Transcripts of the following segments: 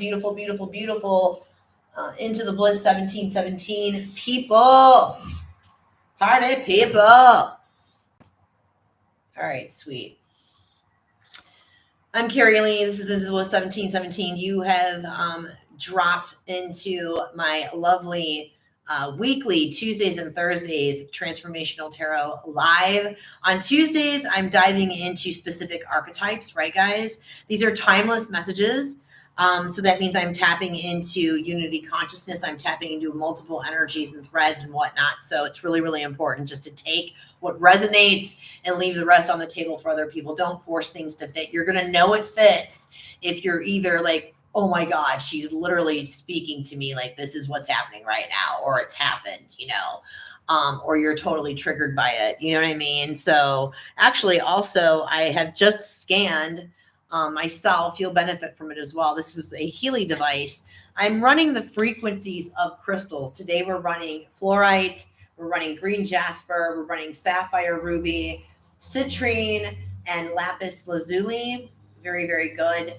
beautiful, beautiful, beautiful Into the Bliss 1717 people. Party people. All right, sweet. I'm Carrie Lee. This is Into the Bliss 1717. You have dropped into my lovely weekly Tuesdays and Thursdays Transformational Tarot live. On Tuesdays, I'm diving into specific archetypes, right, guys? These are timeless messages. So that means I'm tapping into unity consciousness. I'm tapping into multiple energies and threads and whatnot. So it's really, really important just to take what resonates and leave the rest on the table for other people. Don't force things to fit. You're going to know it fits if you're either like, oh my God, she's literally speaking to me like this is what's happening right now, or it's happened, or you're totally triggered by it. You know what I mean? So actually, also, I have just scanned myself. You'll benefit from it as well. This is a Healy device. I'm running the frequencies of crystals. Today we're running fluorite, we're running green jasper, we're running sapphire ruby, citrine, and lapis lazuli. Very, very good.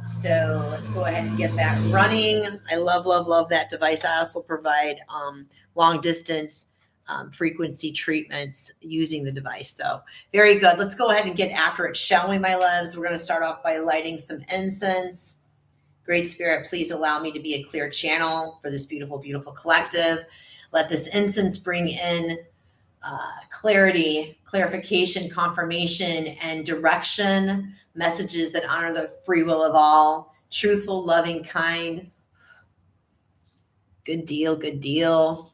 So let's go ahead and get that running. I love, love, love that device. I also provide long distance frequency treatments using the device. So very good. Let's go ahead and get after it, shall we, my loves? We're going to start off by lighting some incense. Great Spirit, please allow me to be a clear channel for this beautiful, beautiful collective. Let this incense bring in clarity, clarification, confirmation, and direction, messages that honor the free will of all, truthful, loving, kind. Good deal, good deal.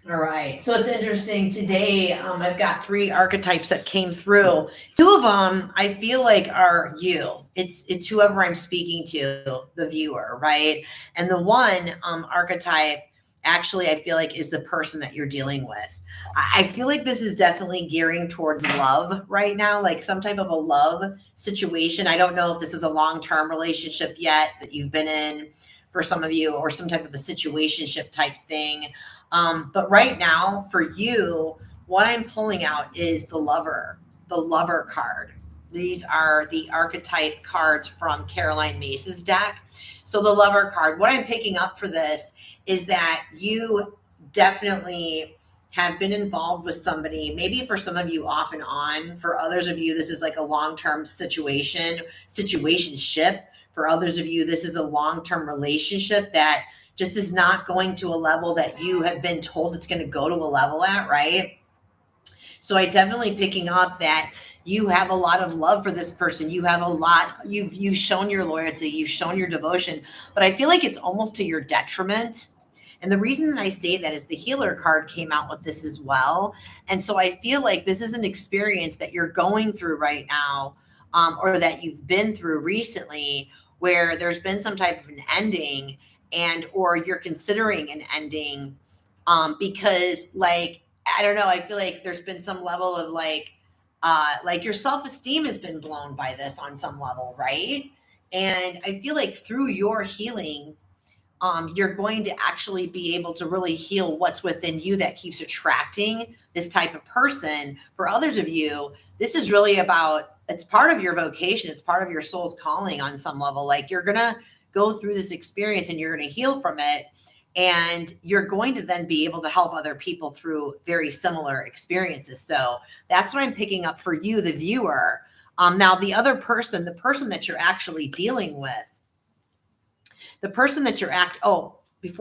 All right. So it's interesting today. I've got 3 archetypes that came through. 2 of them I feel like are you. It's whoever I'm speaking to, the viewer, right? And the one archetype actually I feel like is the person that you're dealing with. I feel like this is definitely gearing towards love right now, like some type of a love situation. I don't know if this is a long-term relationship yet that you've been in for some of you, or some type of a situationship type thing. But right now, for you, what I'm pulling out is the lover card. These are the archetype cards from Caroline Mace's deck. So the lover card, what I'm picking up for this is that you definitely have been involved with somebody, maybe for some of you off and on. For others of you, this is like a long-term situationship. For others of you, this is a long-term relationship that just is not going to a level that you have been told it's going to go to a level at, right? So I definitely picking up that you have a lot of love for this person. You have a lot, you've shown your loyalty, you've shown your devotion, but I feel like it's almost to your detriment. And the reason I say that is the healer card came out with this as well. And so I feel like this is an experience that you're going through right now, or that you've been through recently, where there's been some type of an ending, and or you're considering an ending, because like, I don't know, I feel like there's been some level of like your self-esteem has been blown by this on some level, right? And I feel like through your healing, you're going to actually be able to really heal what's within you that keeps attracting this type of person. For others of you, this is really about, it's part of your vocation. It's part of your soul's calling on some level. Like you're going to go through this experience and you're going to heal from it. And you're going to then be able to help other people through very similar experiences. So that's what I'm picking up for you, the viewer. Now, the other person, the person that you're actually dealing with, before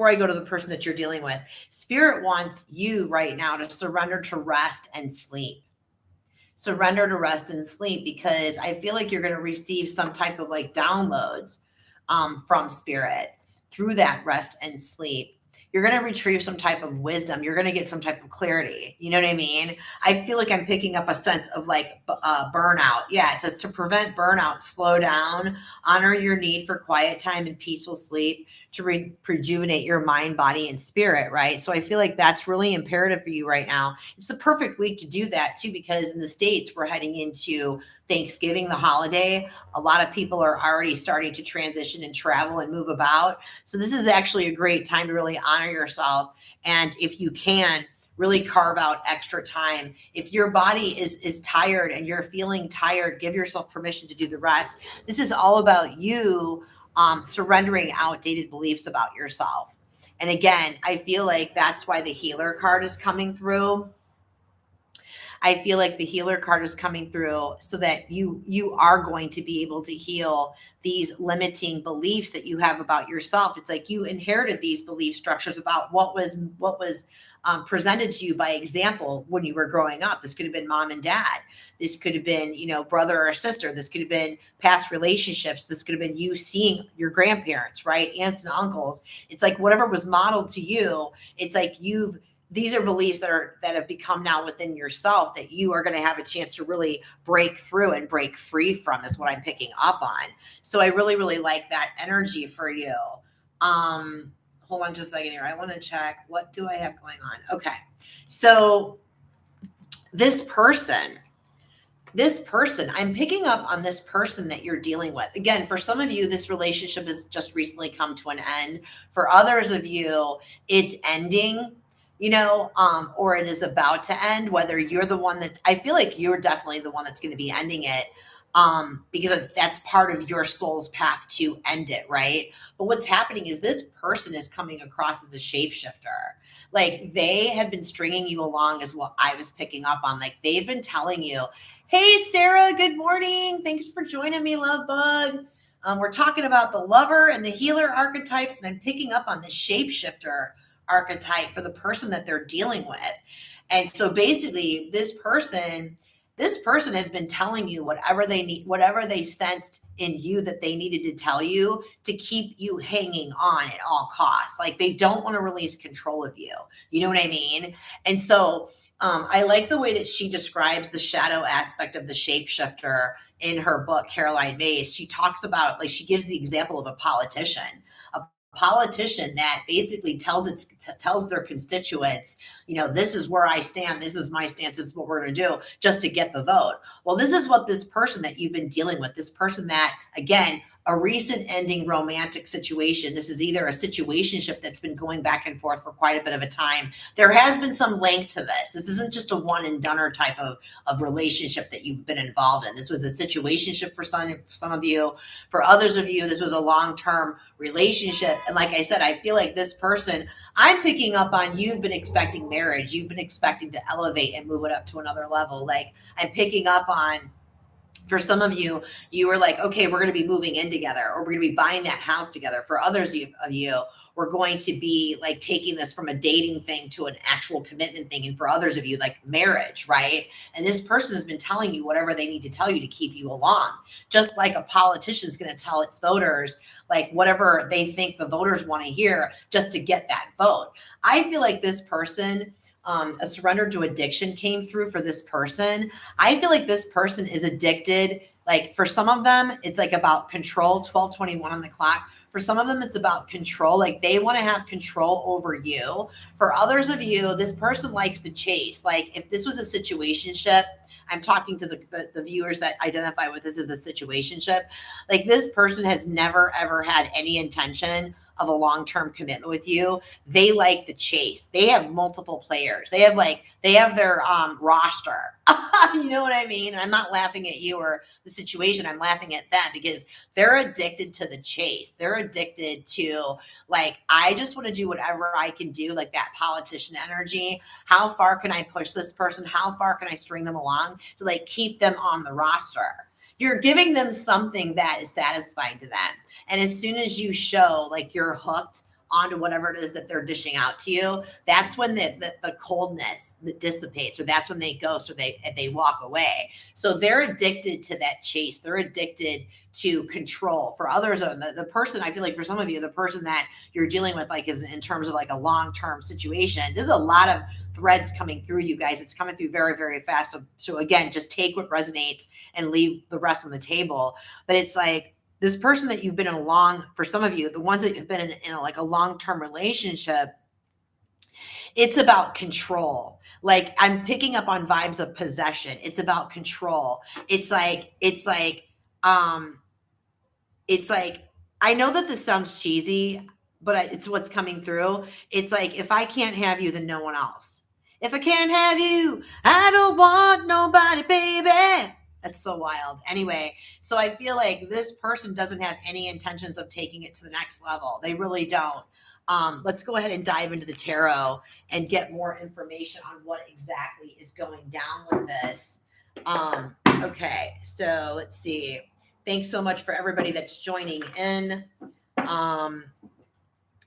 I go to the person that you're dealing with, Spirit wants you right now to surrender to rest and sleep. Surrender to rest and sleep, because I feel like you're going to receive some type of like downloads from Spirit through that rest and sleep. You're going to retrieve some type of wisdom. You're going to get some type of clarity. You know what I mean? I feel like I'm picking up a sense of like burnout. Yeah, it says to prevent burnout, slow down, honor your need for quiet time and peaceful sleep to rejuvenate your mind, body, and spirit, right? So I feel like that's really imperative for you right now. It's the perfect week to do that too, because in the States, we're heading into Thanksgiving, the holiday. A lot of people are already starting to transition and travel and move about. So this is actually a great time to really honor yourself. And if you can, really carve out extra time. If your body is tired and you're feeling tired, give yourself permission to do the rest. This is all about you surrendering outdated beliefs about yourself. And again, I feel like that's why the healer card is coming through. I feel like the healer card is coming through so that you are going to be able to heal these limiting beliefs that you have about yourself. It's like you inherited these belief structures about what was presented to you by example when you were growing up. This could have been mom and dad. This could have been, brother or sister. This could have been past relationships. This could have been you seeing your grandparents, right? Aunts and uncles. It's like whatever was modeled to you, it's like these are beliefs that have become now within yourself that you are going to have a chance to really break through and break free from, is what I'm picking up on. So I really, really like that energy for you. Hold on just a second here. I want to check, what do I have going on? Okay. So this person, I'm picking up on this person that you're dealing with. Again, for some of you, this relationship has just recently come to an end. For others of you, it's ending, or it is about to end, whether you're the one that, I feel like you're definitely the one that's going to be ending it, because that's part of your soul's path to end it, right? But what's happening is this person is coming across as a shapeshifter. Like they have been stringing you along, is what I was picking up on. Like they've been telling you, hey, Sarah, good morning. Thanks for joining me, love bug. We're talking about the lover and the healer archetypes, and I'm picking up on the shapeshifter archetype for the person that they're dealing with. And so basically, this person has been telling you whatever they need, whatever they sensed in you that they needed to tell you to keep you hanging on at all costs. Like they don't want to release control of you. You know what I mean? And so I like the way that she describes the shadow aspect of the shapeshifter in her book, Caroline Mays. She talks about, like, she gives the example of a politician that basically tells their constituents, this is where I stand, this is my stance, this is what we're going to do, just to get the vote. Well, this is what this person that you've been dealing with, this person that, again, a recent ending romantic situation. This is either a situationship that's been going back and forth for quite a bit of a time. There has been some link to this. This isn't just a one and doneer type of relationship that you've been involved in. This was a situationship for some of you. For others of you, this was a long-term relationship. And like I said, I feel like this person, I'm picking up on, you've been expecting marriage. You've been expecting to elevate and move it up to another level. Like I'm picking up on, for some of you, you were like, okay, we're going to be moving in together, or we're going to be buying that house together. For others of you, we're going to be like taking this from a dating thing to an actual commitment thing. And for others of you, like marriage, right? And this person has been telling you whatever they need to tell you to keep you along. Just like a politician is going to tell its voters, like whatever they think the voters want to hear just to get that vote. I feel like this person, a surrender to addiction came through for this person. I feel like this person is addicted. Like for some of them, it's like about control, 12:21 on the clock. For some of them, it's about control. Like they want to have control over you. For others of you, this person likes the chase. Like if this was a situationship, I'm talking to the viewers that identify with this as a situationship. Like this person has never, ever had any intention of a long-term commitment with you. They like the chase. They have multiple players. They have their roster. You know what I mean? And I'm not laughing at you or the situation. I'm laughing at them because they're addicted to the chase. They're addicted to, like, I just want to do whatever I can do, like that politician energy. How far can I push this person? How far can I string them along to like keep them on the roster? You're giving them something that is satisfying to them. And as soon as you show like you're hooked onto whatever it is that they're dishing out to you, that's when the coldness that dissipates, or that's when they ghost, or they walk away. So they're addicted to that chase. They're addicted to control. For others, the person, I feel like for some of you, the person that you're dealing with, like, is in terms of like a long-term situation. There's a lot of threads coming through, you guys. It's coming through very, very fast. So again, just take what resonates and leave the rest on the table. But it's like, this person that you've been in for some of you, the ones that have been in like a long-term relationship, it's about control. Like I'm picking up on vibes of possession. It's about control. It's like, I know that this sounds cheesy, but it's what's coming through. It's like, if I can't have you, then no one else. If I can't have you, I don't want nobody, baby. That's so wild. Anyway, so I feel like this person doesn't have any intentions of taking it to the next level. They really don't. Let's go ahead and dive into the tarot and get more information on what exactly is going down with this. Okay, so let's see. Thanks so much for everybody that's joining in.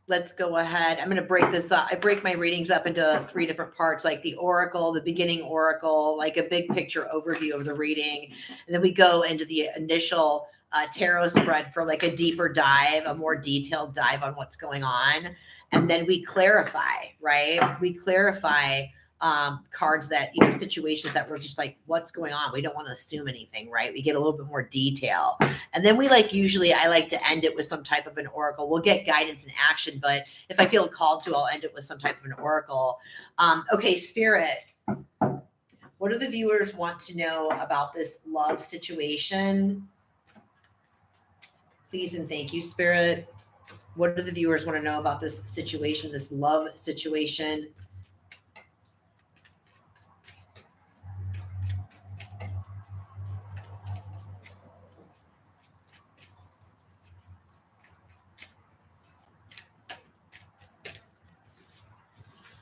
Let's go ahead. I'm going to break this up. I break my readings up into 3 different parts, like the oracle, the beginning oracle, like a big picture overview of the reading. And then we go into the initial tarot spread for like a deeper dive, a more detailed dive on what's going on. And then we clarify, right? We clarify cards that, situations that we're just like, what's going on? We don't want to assume anything, right? We get a little bit more detail. And then I like to end it with some type of an oracle. We'll get guidance and action, but if I feel called to, I'll end it with some type of an oracle. Okay, Spirit, what do the viewers want to know about this love situation? Please and thank you, Spirit. What do the viewers want to know about this situation, this love situation?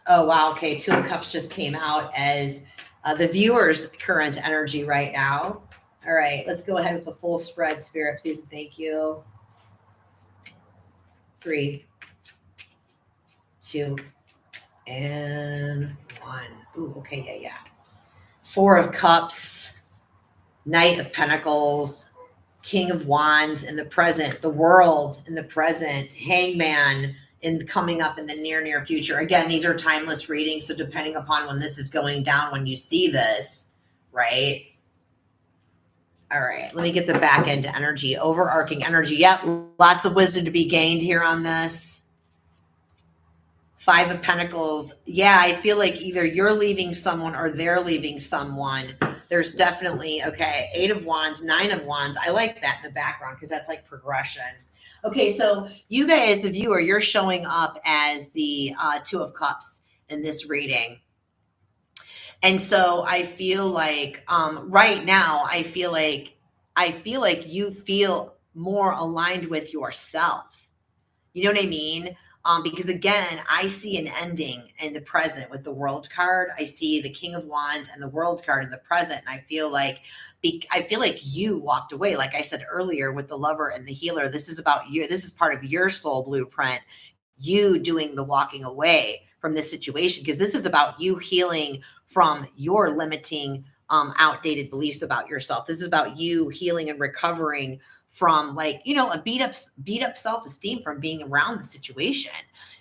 Oh, wow. Okay. 2 of Cups just came out as the viewer's current energy right now. All right. Let's go ahead with the full spread, Spirit. Please and thank you. 3, 2, and 1. Ooh, okay. Yeah. 4 of Cups, Knight of Pentacles, King of Wands in the present, the World in the present, Hangman coming up in the near future. Again, these are timeless readings, so depending upon when this is going down, when you see this, right? All right, let me get the back end energy, overarching energy. Yep, lots of wisdom to be gained here on this. 5 of Pentacles. Yeah, I feel like either you're leaving someone or they're leaving someone. There's definitely, okay, 8 of Wands, 9 of Wands. I like that in the background because that's like progression. Okay, so you guys, the viewer, you're showing up as the 2 of Cups in this reading. And so I feel like right now, I feel like you feel more aligned with yourself. You know what I mean? Because again, I see an ending in the present with the World card. I see the King of Wands and the World card in the present, and I feel like you walked away. Like I said earlier, with the Lover and the Healer, this is about you. This is part of your soul blueprint. You doing the walking away from this situation, because this is about you healing from your limiting, outdated beliefs about yourself. This is about you healing and recovering from, like, a beat up self-esteem from being around the situation.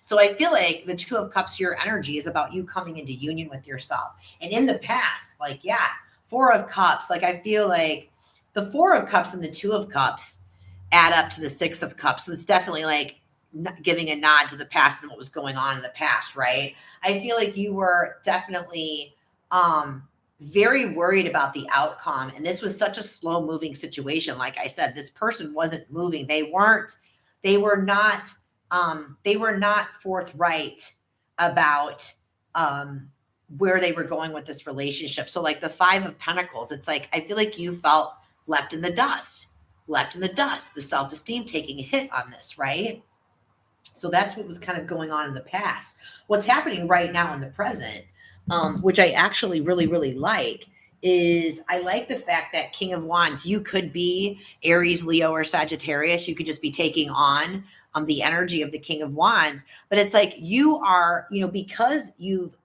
So I feel like the 2 of Cups, your energy is about you coming into union with yourself. And in the past, like, yeah, 4 of Cups, like I feel like the 4 of Cups and the 2 of Cups add up to the 6 of Cups. So it's definitely like giving a nod to the past and what was going on in the past, right? I feel like you were definitely very worried about the outcome. And this was such a slow moving situation. Like I said, this person wasn't moving. They were not forthright about where they were going with this relationship. So like the 5 of Pentacles, it's like, I feel like you felt left in the dust, the self-esteem taking a hit on this, right? So that's what was kind of going on in the past. What's happening right now in the present, which I actually really, really like, is I like the fact that King of Wands, you could be Aries, Leo, or Sagittarius. You could just be taking on the energy of the King of Wands. But it's like you are, because you've,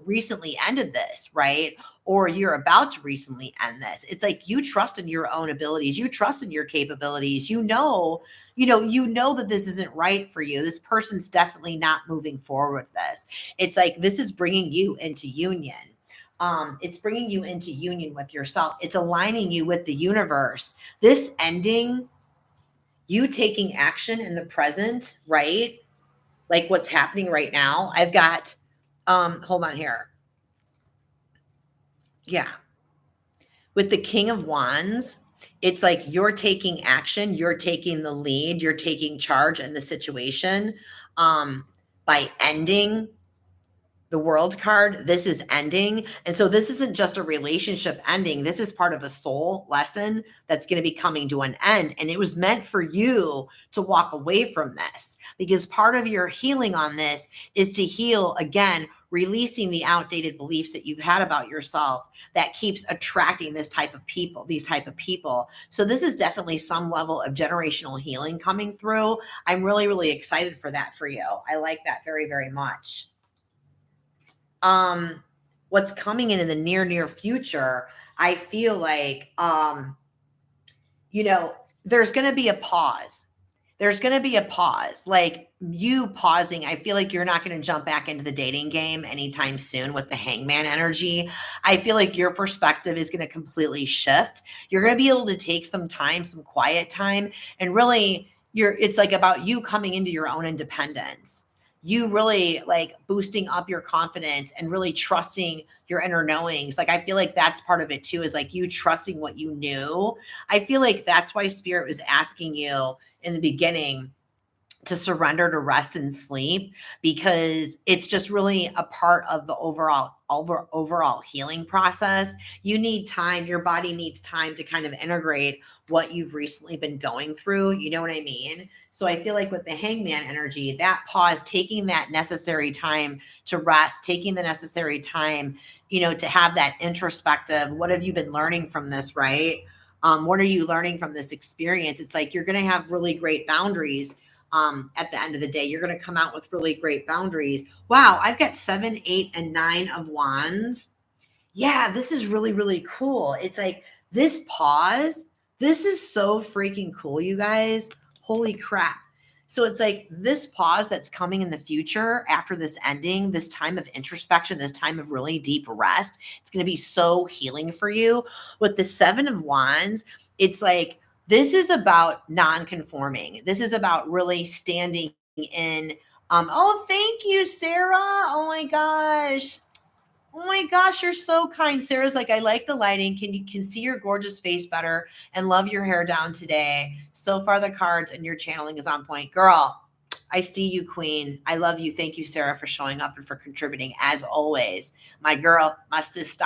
recently ended this, right? Or you're about to recently end this. It's like you trust in your own abilities. You trust in your capabilities. You know that this isn't right for you. This person's definitely not moving forward with this. It's like this is bringing you into union. It's bringing you into union with yourself. It's aligning you with the universe. This ending, you taking action in the present, right? Like what's happening right now. I've got, hold on here. Yeah. With the King of Wands, it's like you're taking action, you're taking the lead, you're taking charge in the situation by ending the World card, this is ending. And so this isn't just a relationship ending. This is part of a soul lesson that's going to be coming to an end. And it was meant for you to walk away from this, because part of your healing on this is to heal again, releasing the outdated beliefs that you've had about yourself that keeps attracting this type of people, these type of people. So this is definitely some level of generational healing coming through. I'm really, really excited for that for you. I like that very, very much. um what's coming in the near future, I feel like you know there's going to be a pause. There's going to be a pause, like you pausing. I feel like you're not going to jump back into the dating game anytime soon with the hangman energy. I feel like your perspective is going to completely shift. You're going to be able to take some time, some quiet time, and really it's like about you coming into your own independence, you really like boosting up your confidence and really trusting your inner knowings. Like I feel like that's part of it too, is like you trusting what you knew. I feel like that's why spirit was asking you in the beginning to surrender to rest and sleep, because it's just really a part of the overall healing process. You need time, your body needs time to kind of integrate what you've recently been going through, you know what I mean? So I feel like with the hangman energy, that pause, taking that necessary time to rest, taking the necessary time, to have that introspective, what have you been learning from this, right? What are you learning from this experience? It's like you're going to have really great boundaries. At the end of the day, you're going to come out with really great boundaries. Wow, I've got 7, 8, and 9 of wands. Yeah, this is really, really cool. It's like this pause. This is so freaking cool, you guys. Holy crap. So it's like this pause that's coming in the future after this ending, this time of introspection, this time of really deep rest. It's going to be so healing for you. With the 7 of wands, it's like this is about non-conforming. This is about really standing in. Oh, thank you, Sarah. Oh my gosh. Oh my gosh, you're so kind. Sarah's like, I like the lighting. Can see your gorgeous face better and love your hair down today. So far, the cards and your channeling is on point. Girl, I see you, queen. I love you. Thank you, Sarah, for showing up and for contributing as always. My girl, my sister.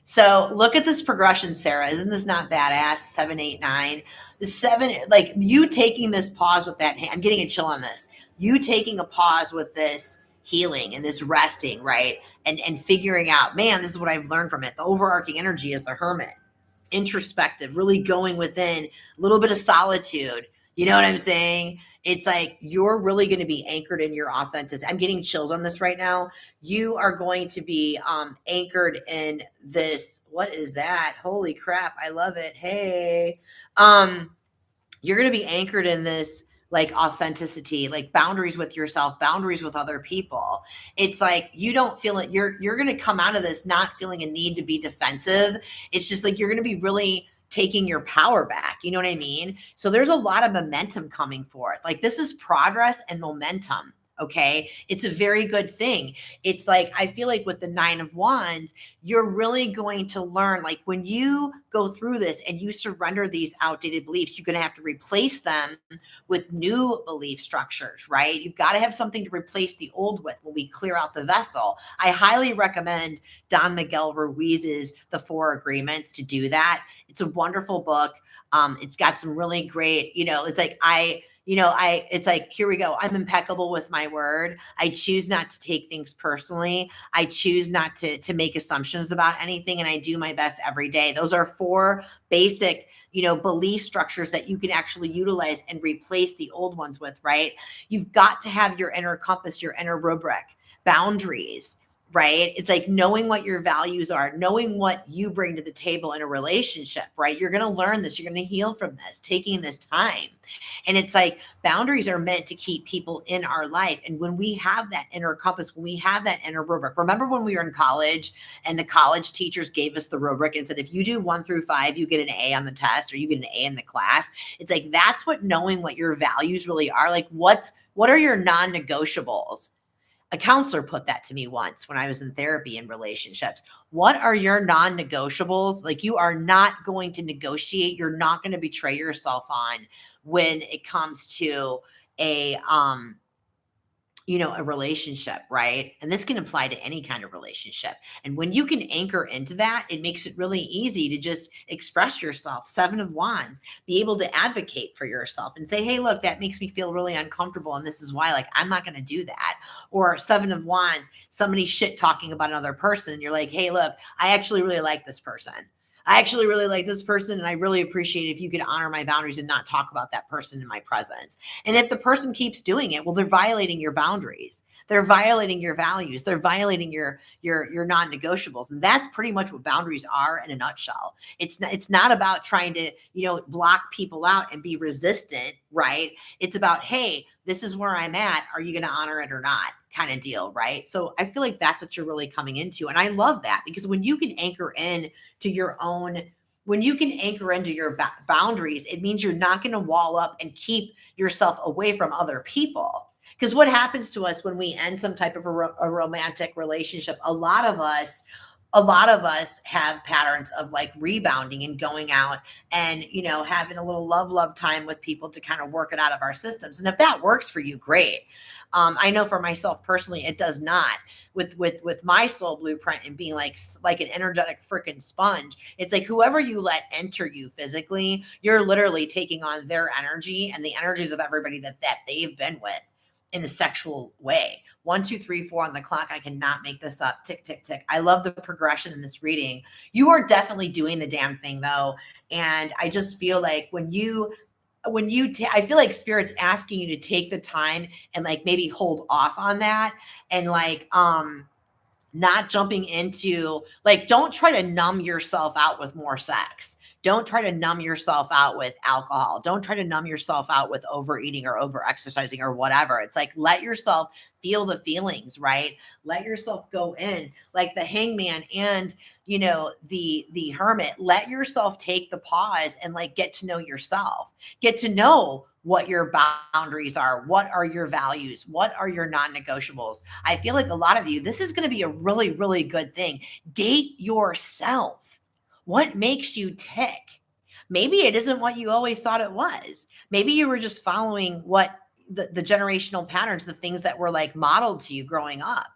So look at this progression, Sarah. Isn't this not badass? 7, 8, 9. The 7, like you taking this pause with that hand. I'm getting a chill on this. You taking a pause with this healing and this resting, right? And figuring out, man, this is what I've learned from it. The overarching energy is the hermit, introspective, really going within, a little bit of solitude. You know what I'm saying? It's like you're really going to be anchored in your authenticity. I'm getting chills on this right now. You are going to be anchored in this. What is that? Holy crap. I love it. Hey. You're going to be anchored in this like authenticity, like boundaries with yourself, boundaries with other people. It's like you don't feel it. You're going to come out of this not feeling a need to be defensive. It's just like you're going to be really taking your power back. You know what I mean? So there's a lot of momentum coming forth. Like this is progress and momentum. Okay. It's a very good thing. It's like, I feel like with the 9 of wands, you're really going to learn, like when you go through this and you surrender these outdated beliefs, you're going to have to replace them with new belief structures, right? You've got to have something to replace the old with when we clear out the vessel. I highly recommend Don Miguel Ruiz's The Four Agreements to do that. It's a wonderful book. It's got some really great, it's like it's like, here we go. I'm impeccable with my word. I choose not to take things personally. I choose not to make assumptions about anything. And I do my best every day. Those are 4 basic, belief structures that you can actually utilize and replace the old ones with, right? You've got to have your inner compass, your inner rubric, boundaries, right? It's like knowing what your values are, knowing what you bring to the table in a relationship, right? You're going to learn this. You're going to heal from this, taking this time. And it's like boundaries are meant to keep people in our life. And when we have that inner compass, when we have that inner rubric, remember when we were in college and the college teachers gave us the rubric and said, if you do 1 through 5, you get an A on the test or you get an A in the class. It's like, that's what knowing what your values really are. Like what are your non-negotiables? A counselor put that to me once when I was in therapy in relationships. What are your non-negotiables? Like you are not going to negotiate. You're not going to betray yourself on when it comes to a a relationship, right? And this can apply to any kind of relationship. And when you can anchor into that, it makes it really easy to just express yourself. Seven of Wands, be able to advocate for yourself and say, hey, look, that makes me feel really uncomfortable. And this is why, like, I'm not going to do that. Or Seven of Wands, somebody shit talking about another person. And you're like, hey, look, I actually really like this person. I actually really like this person, and I really appreciate if you could honor my boundaries and not talk about that person in my presence. And if the person keeps doing it, well, they're violating your boundaries. They're violating your values. They're violating your non-negotiables. And that's pretty much what boundaries are in a nutshell. It's not about trying to, block people out and be resistant, right? It's about, hey, this is where I'm at. Are you going to honor it or not? Kind of deal, right? So I feel like that's what you're really coming into. And I love that, because when you can anchor in to your own, when you can anchor into your boundaries, it means you're not going to wall up and keep yourself away from other people. Because what happens to us when we end some type of a romantic relationship, a lot of us have patterns of like rebounding and going out and having a little love time with people to kind of work it out of our systems. And if that works for you, great. I know for myself personally, it does not. With my soul blueprint and being like an energetic freaking sponge, it's like whoever you let enter you physically, you're literally taking on their energy and the energies of everybody that they've been with in a sexual way. 1, 2, 3, 4 on the clock. I cannot make this up. Tick, tick, tick. I love the progression in this reading. You are definitely doing the damn thing though. And I just feel like I feel like spirit's asking you to take the time and like maybe hold off on that, and like not jumping into, like, don't try to numb yourself out with more sex. Don't try to numb yourself out with alcohol. Don't try to numb yourself out with overeating or over exercising or whatever. It's like, let yourself feel the feelings, right? Let yourself go in, like the hangman and the hermit. Let yourself take the pause and like get to know yourself. Get to know what your boundaries are, what are your values, what are your non-negotiables. I feel like a lot of you, this is going to be a really, really good thing. Date yourself. What makes you tick? Maybe it isn't what you always thought it was. Maybe you were just following what the generational patterns, the things that were like modeled to you growing up,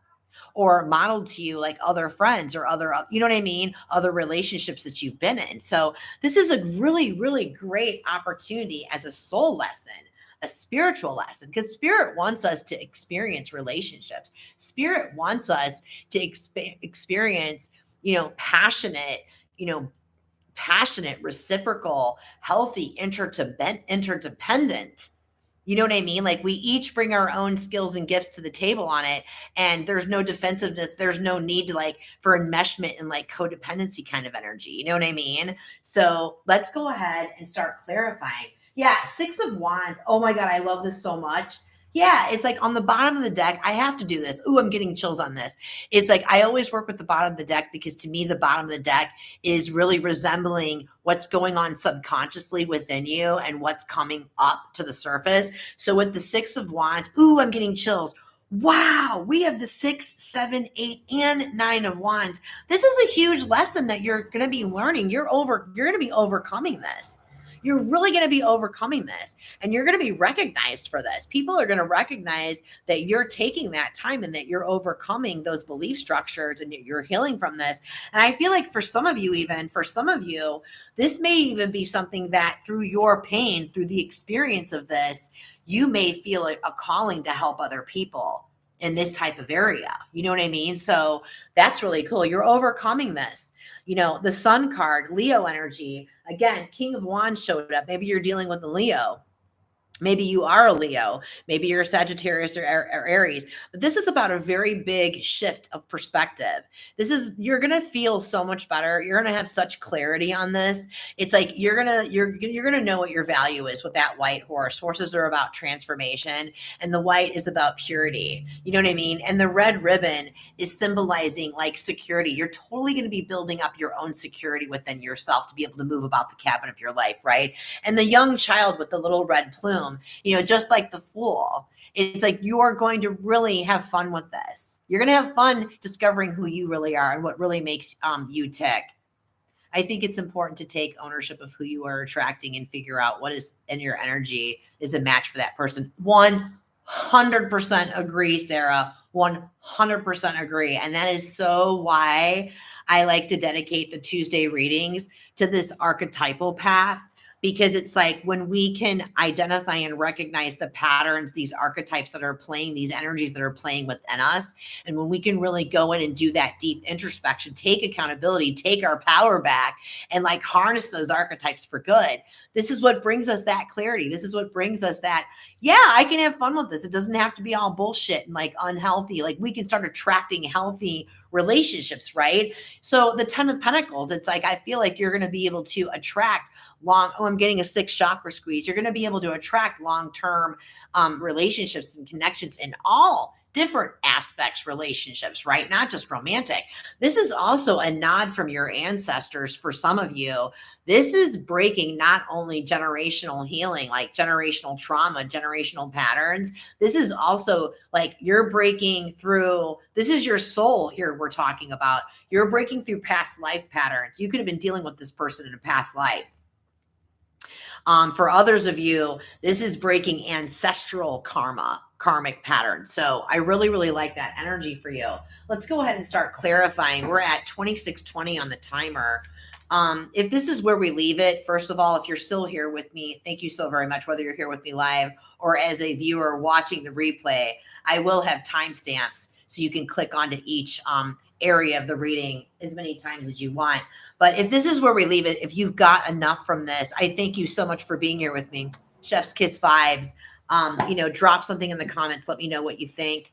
or modeled to you like other friends or other, you know what I mean? Other relationships that you've been in. So this is a really, really great opportunity as a soul lesson, a spiritual lesson, because spirit wants us to experience relationships. Spirit wants us to experience, passionate, you know, passionate, reciprocal, healthy, interdependent. You know what I mean? Like we each bring our own skills and gifts to the table on it. And there's no defensiveness. There's no need to like for enmeshment and like codependency kind of energy. You know what I mean? So let's go ahead and start clarifying. Yeah. Six of Wands. Oh my God. I love this so much. Yeah. It's like on the bottom of the deck. I have to do this. Ooh, I'm getting chills on this. It's like I always work with the bottom of the deck because to me, the bottom of the deck is really resembling what's going on subconsciously within you and what's coming up to the surface. So with the Six of Wands, ooh, I'm getting chills. Wow, we have the 6, 7, 8, and 9 of Wands. This is a huge lesson that you're going to be learning. You're going to be overcoming this. You're really going to be overcoming this, and you're going to be recognized for this. People are going to recognize that you're taking that time and that you're overcoming those belief structures and you're healing from this. And I feel like for some of you, this may even be something that through your pain, through the experience of this, you may feel a calling to help other people in this type of area. You know what I mean? So that's really cool. You're overcoming this. The Sun card, Leo energy, again, King of Wands showed up. Maybe you're dealing with a Leo. Maybe you are a Leo, maybe you're a Sagittarius or Aries, but this is about a very big shift of perspective. You're going to feel so much better. You're going to have such clarity on this. It's like you're going to know what your value is with that white horse. Horses are about transformation and the white is about purity. You know what I mean? And the red ribbon is symbolizing like security. You're totally going to be building up your own security within yourself to be able to move about the cabin of your life, right? And the young child with the little red plume, just like the Fool, it's like you're going to really have fun with this. You're going to have fun discovering who you really are and what really makes you tick. I think it's important to take ownership of who you are attracting and figure out what is in your energy is a match for that person. 100%. 100% agree, Sarah. 100% agree. And that is so why I like to dedicate the Tuesday readings to this archetypal path, because it's like when we can identify and recognize the patterns, these archetypes that are playing, these energies that are playing within us. And when we can really go in and do that deep introspection, take accountability, take our power back, and like harness those archetypes for good. This is what brings us that clarity. This is what brings us that, yeah, I can have fun with this. It doesn't have to be all bullshit and like unhealthy. Like we can start attracting healthy relationships, right? So the 10 of Pentacles, it's like, I feel like you're going to be able to attract I'm getting a 6 chakra squeeze. You're going to be able to attract long-term relationships and connections in all different aspects, relationships, right? Not just romantic. This is also a nod from your ancestors for some of you. This is breaking not only generational healing, like generational trauma, generational patterns. This is also like you're breaking through, this is your soul here we're talking about. You're breaking through past life patterns. You could have been dealing with this person in a past life. For others of you, this is breaking ancestral karmic patterns. So I really, really like that energy for you. Let's go ahead and start clarifying. We're at 26:20 on the timer. If this is where we leave it, first of all, if you're still here with me, thank you so very much, whether you're here with me live or as a viewer watching the replay. I will have timestamps so you can click onto each area of the reading as many times as you want. But if this is where we leave it, if you've got enough from this, I thank you so much for being here with me. Chef's Kiss vibes. Drop something in the comments. Let me know what you think.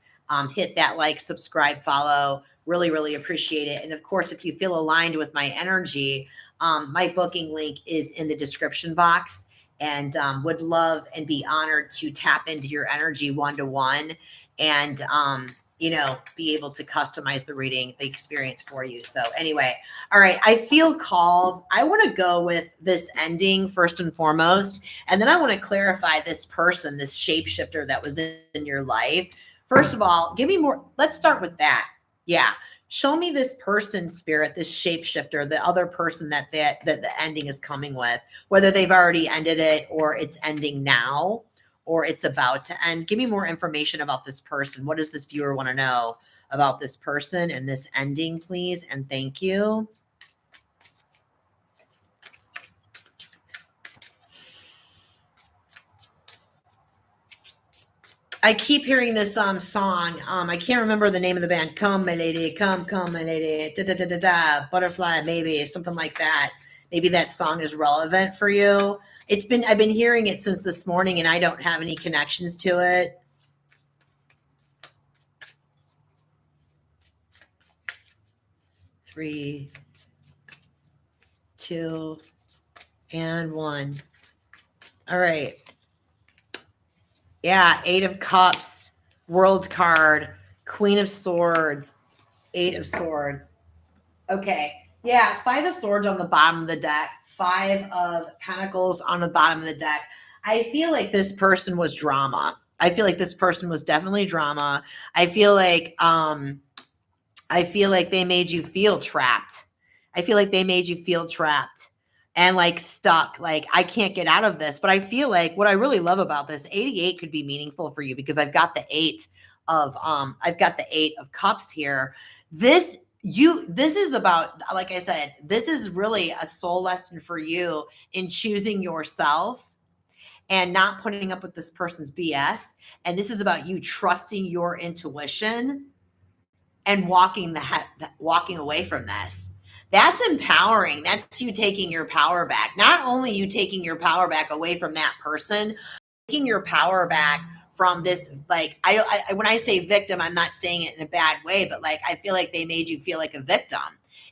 Hit that like, subscribe, follow. Really, really appreciate it. And of course, if you feel aligned with my energy, my booking link is in the description box, and would love and be honored to tap into your energy one-to-one and be able to customize the reading, the experience for you. So anyway, all right, I feel called. I want to go with this ending first and foremost, and then I want to clarify this person, this shapeshifter that was in your life. First of all, give me more. Let's start with that. Yeah. Show me this person, spirit, this shapeshifter, the other person that the ending is coming with, whether they've already ended it or it's ending now or it's about to end. Give me more information about this person. What does this viewer want to know about this person and this ending, please? And thank you. I keep hearing this song. I can't remember the name of the band. Come, my lady, come, my lady. Da da da da da. Butterfly, maybe something like that. Maybe that song is relevant for you. I've been hearing it since this morning, and I don't have any connections to it. 3, 2, and 1. All right. Yeah, 8 of Cups, World card, Queen of Swords, 8 of Swords. Okay. Yeah, 5 of Swords on the bottom of the deck, 5 of Pentacles on the bottom of the deck. I feel like this person was drama. I feel like this person was definitely drama. I feel like they made you feel trapped. I feel like they made you feel trapped and like stuck. Like, I can't get out of this. But I feel like what I really love about this 88 could be meaningful for you, because I've got the 8 of Cups here. This is about, like I said, this is really a soul lesson for you in choosing yourself and not putting up with this person's BS. And this is about you trusting your intuition and walking away from this. That's empowering. That's you taking your power back. Not only you taking your power back away from that person, taking your power back from this, like, when I say victim, I'm not saying it in a bad way, but like, I feel like they made you feel like a victim.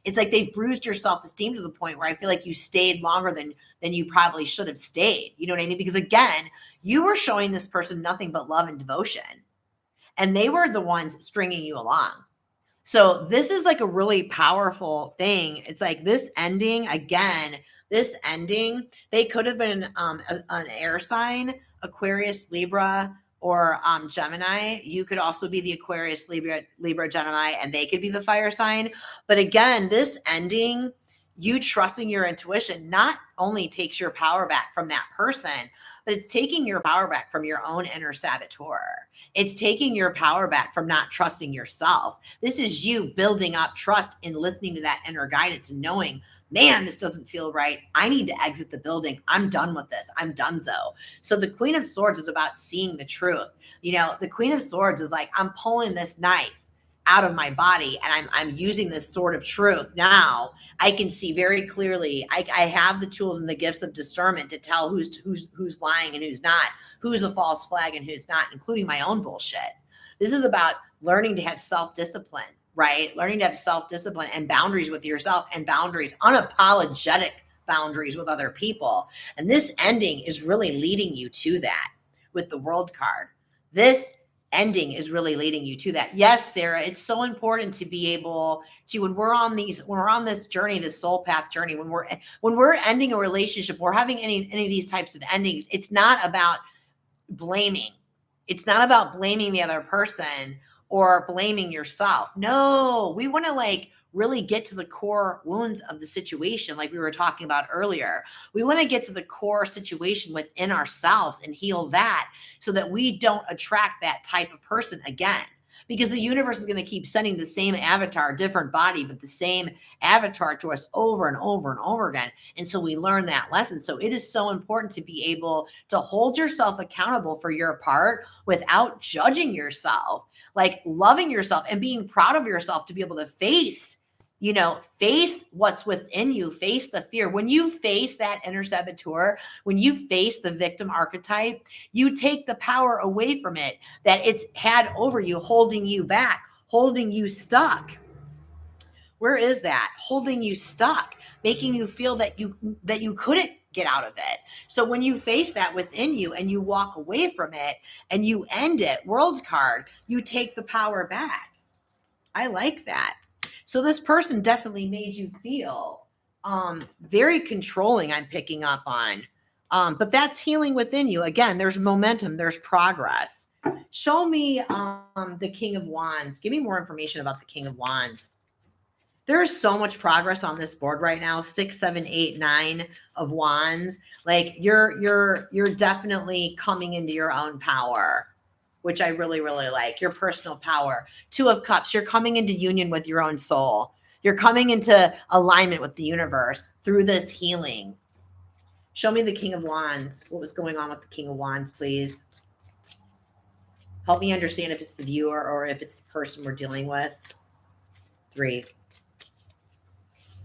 It's like they've bruised your self-esteem to the point where I feel like you stayed longer than you probably should have stayed. You know what I mean? Because again, you were showing this person nothing but love and devotion, and they were the ones stringing you along. So this is like a really powerful thing. It's like this ending, again, they could have been an air sign, Aquarius, Libra, or Gemini. You could also be the Aquarius, Libra, Gemini, and they could be the fire sign. But again, this ending, you trusting your intuition, not only takes your power back from that person, but it's taking your power back from your own inner saboteur. It's taking your power back from not trusting yourself. This is you building up trust and listening to that inner guidance and knowing, man, this doesn't feel right. I need to exit the building. I'm done with this. I'm donezo. So the Queen of Swords is about seeing the truth. You know, the Queen of Swords is like, I'm pulling this knife out of my body and I'm using this sword of truth. Now I can see very clearly. I have the tools and the gifts of discernment to tell who's lying and who's not, who's a false flag and who's not, including my own bullshit. This is about learning to have self-discipline, right? Learning to have self-discipline and boundaries with yourself and boundaries, unapologetic boundaries with other people. And this ending is really leading you to that with the World card. This ending is really leading you to that. Yes, Sarah, it's so important to be able to, when we're on this journey, this soul path journey, when we're ending a relationship, we're having any of these types of endings, it's not about blaming. It's not about blaming the other person or blaming yourself. No, we want to like really get to the core wounds of the situation, like we were talking about earlier. We want to get to the core situation within ourselves and heal that so that we don't attract that type of person again. Because the universe is going to keep sending the same avatar, different body, but the same avatar to us over and over and over again. And so we learn that lesson. So it is so important to be able to hold yourself accountable for your part without judging yourself, like loving yourself and being proud of yourself to be able to face what's within you, face the fear. When you face that inner saboteur, when you face the victim archetype, you take the power away from it that it's had over you, holding you back, holding you stuck. Where is that? Holding you stuck, making you feel that you couldn't get out of it. So when you face that within you and you walk away from it and you end it, World card, you take the power back. I like that. So this person definitely made you feel very controlling, I'm picking up on. But that's healing within you. Again, there's momentum, there's progress. Show me the King of Wands. Give me more information about the King of Wands. There's so much progress on this board right now. 6, 7, 8, 9 of Wands. Like you're definitely coming into your own power, which I really, really like. Your personal power. 2 of Cups. You're coming into union with your own soul. You're coming into alignment with the universe through this healing. Show me the King of Wands. What was going on with the King of Wands, please? Help me understand if it's the viewer or if it's the person we're dealing with. 3,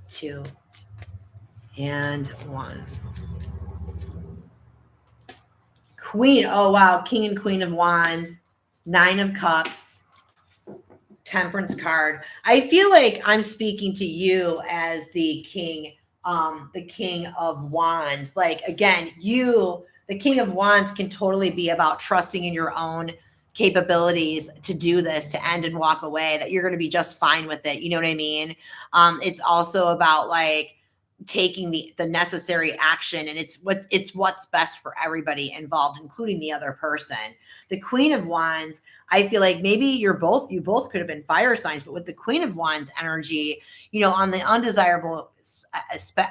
2, and 1. Queen. Oh, wow. King and Queen of Wands. 9 of Cups. Temperance card. I feel like I'm speaking to you as the King of Wands. Like, again, the King of Wands can totally be about trusting in your own capabilities to do this, to end and walk away, that you're going to be just fine with it. You know what I mean? It's also about like taking the necessary action, and it's what's best for everybody involved, including the other person. The Queen of Wands, I feel like maybe you both could have been fire signs, but with the Queen of Wands energy, on the undesirable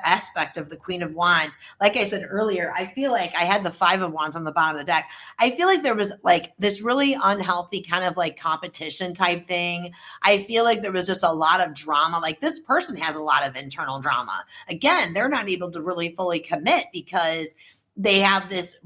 aspect of the Queen of Wands, like I said earlier, I feel like I had the 5 of Wands on the bottom of the deck. I feel like there was like this really unhealthy kind of like competition type thing. I feel like there was just a lot of drama. Like this person has a lot of internal drama. Again, they're not able to really fully commit because they have this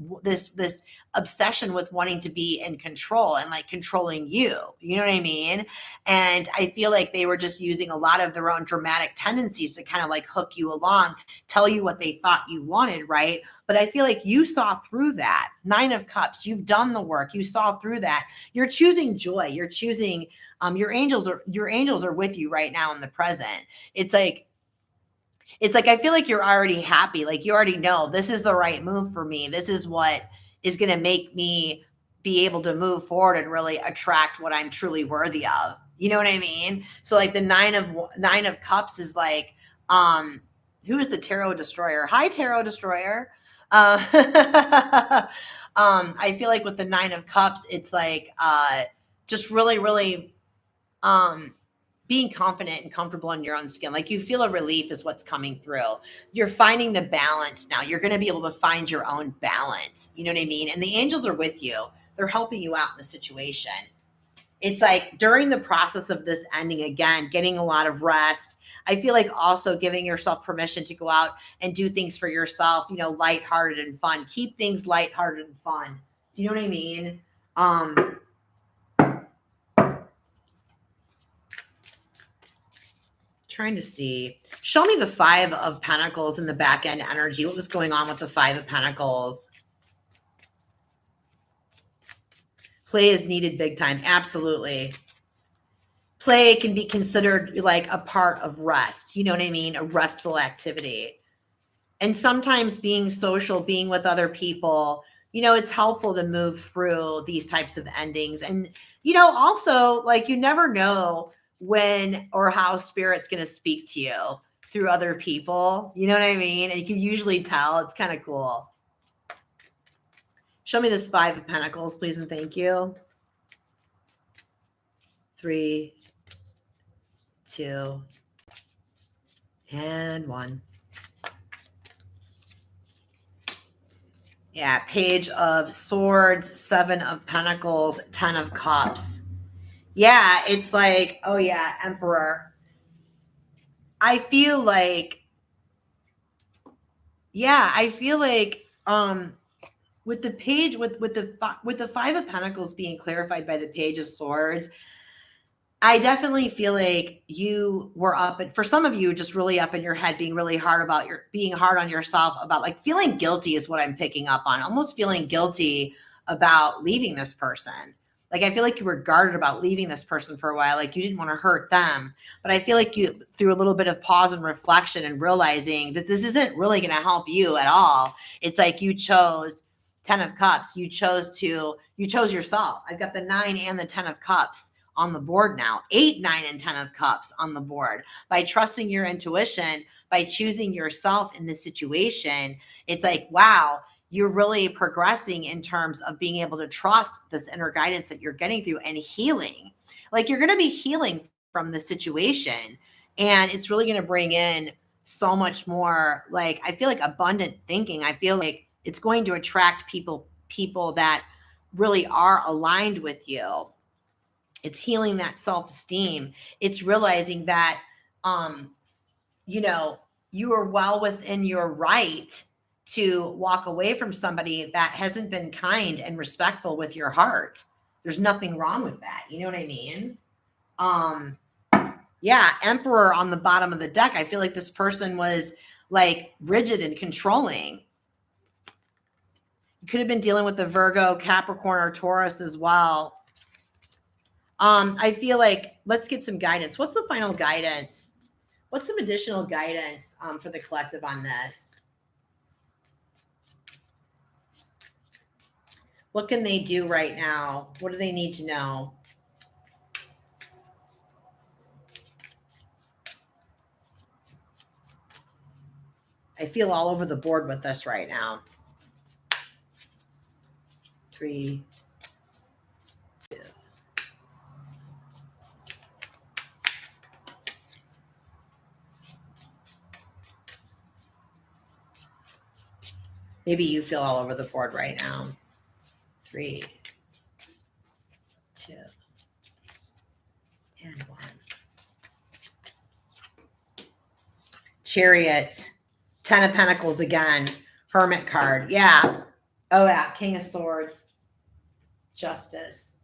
obsession with wanting to be in control and like controlling you. You know what I mean? And I feel like they were just using a lot of their own dramatic tendencies to kind of like hook you along, tell you what they thought you wanted, right? But I feel like you saw through that. 9 of Cups, you've done the work. You saw through that. You're choosing joy. You're choosing your angels are with you right now in the present. It's like I feel like you're already happy. Like you already know this is the right move for me. This is what is going to make me be able to move forward and really attract what I'm truly worthy of. You know what I mean? So like the 9 of Cups is like, who is the Tarot Destroyer? Hi, Tarot Destroyer. I feel like with the 9 of Cups, it's like, just really, really, being confident and comfortable in your own skin. Like you feel a relief is what's coming through. You're finding the balance now. You're going to be able to find your own balance. You know what I mean? And the angels are with you. They're helping you out in the situation. It's like during the process of this ending, again, getting a lot of rest. I feel like also giving yourself permission to go out and do things for yourself, you know, lighthearted and fun. Keep things lighthearted and fun. Do you know what I mean? Trying to see. Show me the Five of Pentacles in the back end energy. What was going on with the Five of Pentacles? Play is needed big time. Absolutely. Play can be considered like a part of rest. You know what I mean? A restful activity. And sometimes being social, being with other people, you know, it's helpful to move through these types of endings. And, you know, also like you never know when or how spirit's going to speak to you through other people. You know what I mean? And you can usually tell. It's kind of cool. Show me this Five of Pentacles, please, and thank you. 3, 2, and 1. Yeah, Page of Swords, 7 of Pentacles, 10 of Cups. Yeah, it's like, oh yeah, Emperor. I feel like, with the page, with the Five of Pentacles being clarified by the Page of Swords, I definitely feel like you were up, and for some of you, just really up in your head, being really hard about being hard on yourself, about like feeling guilty is what I'm picking up on. Almost feeling guilty about leaving this person. Like, I feel like you were guarded about leaving this person for a while. Like you didn't want to hurt them, but I feel like you, through a little bit of pause and reflection and realizing that this isn't really going to help you at all. It's like you chose 10 of Cups. You chose yourself. I've got the 9 and the 10 of Cups on the board now. 8, 9, and 10 of Cups on the board. By trusting your intuition, by choosing yourself in this situation, it's like, wow, you're really progressing in terms of being able to trust this inner guidance that you're getting through and healing. Like you're going to be healing from the situation, and it's really going to bring in so much more, like, I feel like abundant thinking. I feel like it's going to attract people that really are aligned with you. It's healing that self-esteem. It's realizing that, you know, you are well within your right to walk away from somebody that hasn't been kind and respectful with your heart. There's nothing wrong with that. You know what I mean? Yeah, Emperor on the bottom of the deck. I feel like this person was like rigid and controlling. You could have been dealing with the Virgo, Capricorn, or Taurus as well. I feel like, let's get some guidance. What's the final guidance? What's some additional guidance for the collective on this? What can they do right now? What do they need to know? I feel all over the board with this right now. 3, 2. Maybe you feel all over the board right now. 3, 2, and 1. Chariot, 10 of Pentacles again, Hermit card. Yeah. Oh yeah, King of Swords, Justice.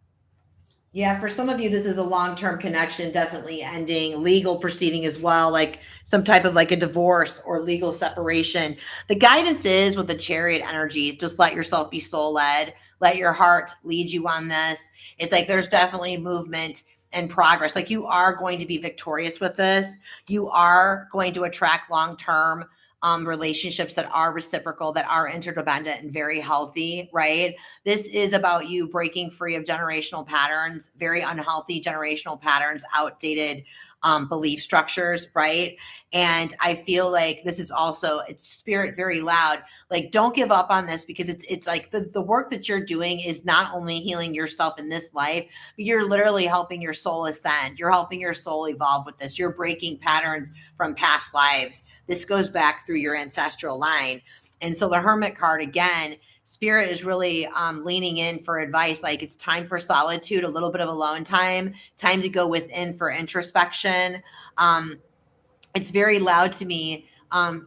Yeah, for some of you, this is a long-term connection, definitely ending, legal proceeding as well, like some type of like a divorce or legal separation. The guidance is with the Chariot energy, just let yourself be soul-led. Let your heart lead you on this. It's like there's definitely movement and progress. Like you are going to be victorious with this. You are going to attract long-term relationships that are reciprocal, that are interdependent and very healthy, right? This is about you breaking free of generational patterns, very unhealthy generational patterns, outdated belief structures, right? And I feel like this is also, it's spirit very loud. Like, don't give up on this, because it's like the work that you're doing is not only healing yourself in this life, but you're literally helping your soul ascend. You're helping your soul evolve with this. You're breaking patterns from past lives. This goes back through your ancestral line. And so the Hermit card, again, spirit is really leaning in for advice. Like, it's time for solitude, a little bit of alone time, time to go within for introspection. It's very loud to me.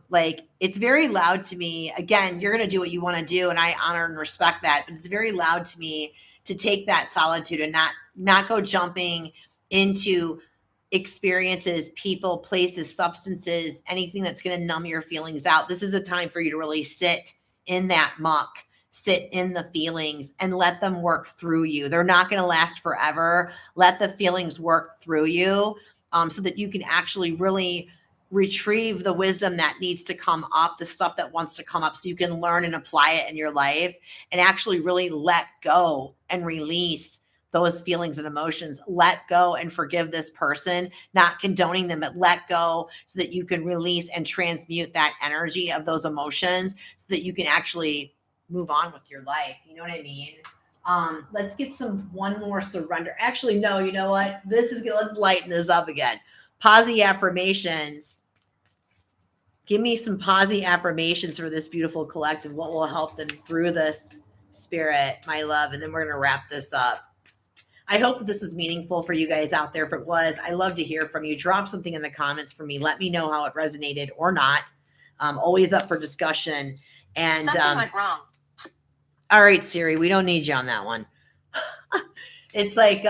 Like, it's very loud to me. Again, you're going to do what you want to do, and I honor and respect that. But it's very loud to me to take that solitude and not go jumping into experiences, people, places, substances, anything that's going to numb your feelings out. This is a time for you to really sit in that muck, sit in the feelings, and let them work through you. They're not going to last forever. Let the feelings work through you, so that you can actually really retrieve the wisdom that needs to come up, the stuff that wants to come up, so you can learn and apply it in your life, and actually really let go and release those feelings and emotions. Let go and forgive this person, not condoning them, but let go, so that you can release and transmute that energy of those emotions, so that you can actually move on with your life. You know what I mean? Let's get one more surrender. Actually, no, you know what? Let's lighten this up again. Posi affirmations. Give me some Posi affirmations for this beautiful collective. What will help them through this, spirit, my love? And then we're going to wrap this up. I hope that this was meaningful for you guys out there. If it was, I love to hear from you. Drop something in the comments for me. Let me know how it resonated or not. Always up for discussion. And something went wrong. All right, Siri, we don't need you on that one. It's like,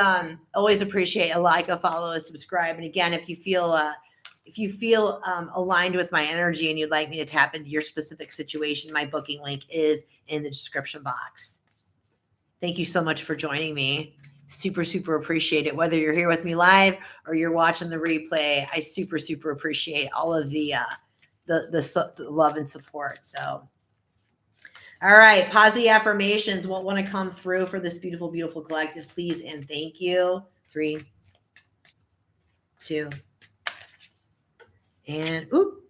always appreciate a like, a follow, a subscribe. And again, if you feel aligned with my energy and you'd like me to tap into your specific situation, my booking link is in the description box. Thank you so much for joining me. Super, super appreciate it. Whether you're here with me live or you're watching the replay, I super, super appreciate all of the love and support. So, all right, Posi affirmations. What want to come through for this beautiful, beautiful collective, please and thank you. 3, 2, and oop.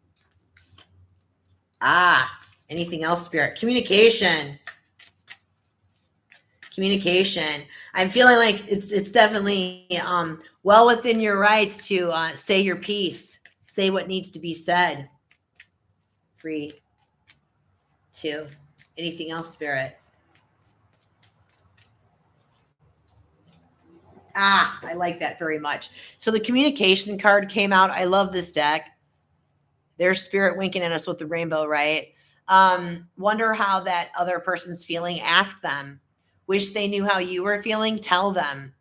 Anything else, spirit? Communication. I'm feeling like it's definitely well within your rights to say your piece, say what needs to be said. 3, 2, anything else, spirit? I like that very much. So the communication card came out. I love this deck. There's spirit winking at us with the rainbow, right? Wonder how that other person's feeling. Ask them. Wish they knew how you were feeling. Tell them.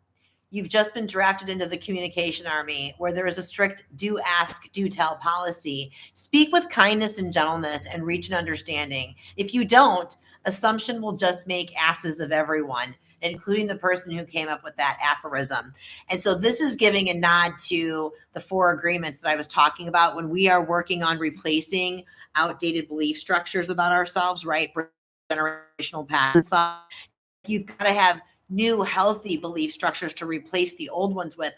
You've just been drafted into the communication army, where there is a strict do ask, do tell policy. Speak with kindness and gentleness and reach an understanding. If you don't, assumption will just make asses of everyone, including the person who came up with that aphorism. And so this is giving a nod to the 4 agreements that I was talking about when we are working on replacing outdated belief structures about ourselves, right? Generational patterns. You've got to have new healthy belief structures to replace the old ones with,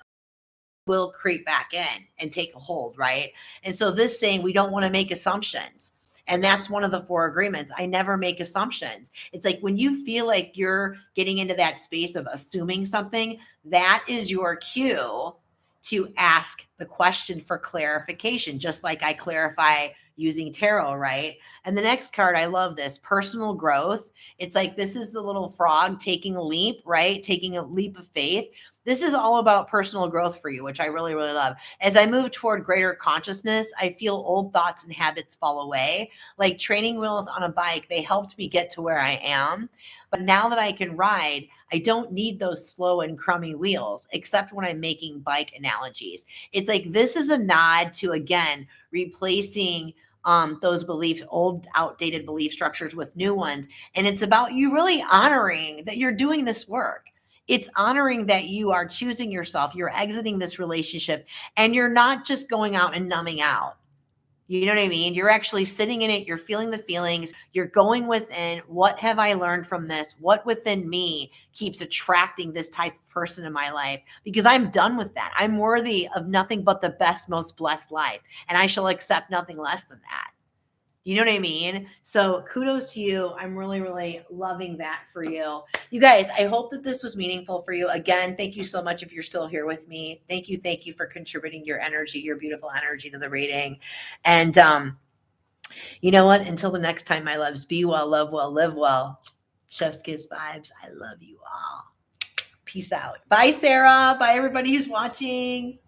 will creep back in and take a hold, right? And so this saying, we don't want to make assumptions. And that's one of the 4 agreements. I never make assumptions. It's like when you feel like you're getting into that space of assuming something, that is your cue to ask the question for clarification, just like I clarify using tarot, right? And the next card, I love this, personal growth. It's like, this is the little frog taking a leap, right? Taking a leap of faith. This is all about personal growth for you, which I really, really love. As I move toward greater consciousness, I feel old thoughts and habits fall away. Like training wheels on a bike, they helped me get to where I am. But now that I can ride, I don't need those slow and crummy wheels, except when I'm making bike analogies. It's like, this is a nod to, again, replacing those old outdated belief structures with new ones. And it's about you really honoring that you're doing this work. It's honoring that you are choosing yourself. You're exiting this relationship and you're not just going out and numbing out. You know what I mean? You're actually sitting in it. You're feeling the feelings. You're going within. What have I learned from this? What within me keeps attracting this type of person in my life? Because I'm done with that. I'm worthy of nothing but the best, most blessed life. And I shall accept nothing less than that. You know what I mean? So kudos to you. I'm really, really loving that for you. You guys, I hope that this was meaningful for you. Again, thank you so much if you're still here with me. Thank you for contributing your energy, your beautiful energy to the reading. And you know what? Until the next time, my loves, be well, love well, live well. Chef's Kiss vibes. I love you all. Peace out. Bye, Sarah. Bye, everybody who's watching.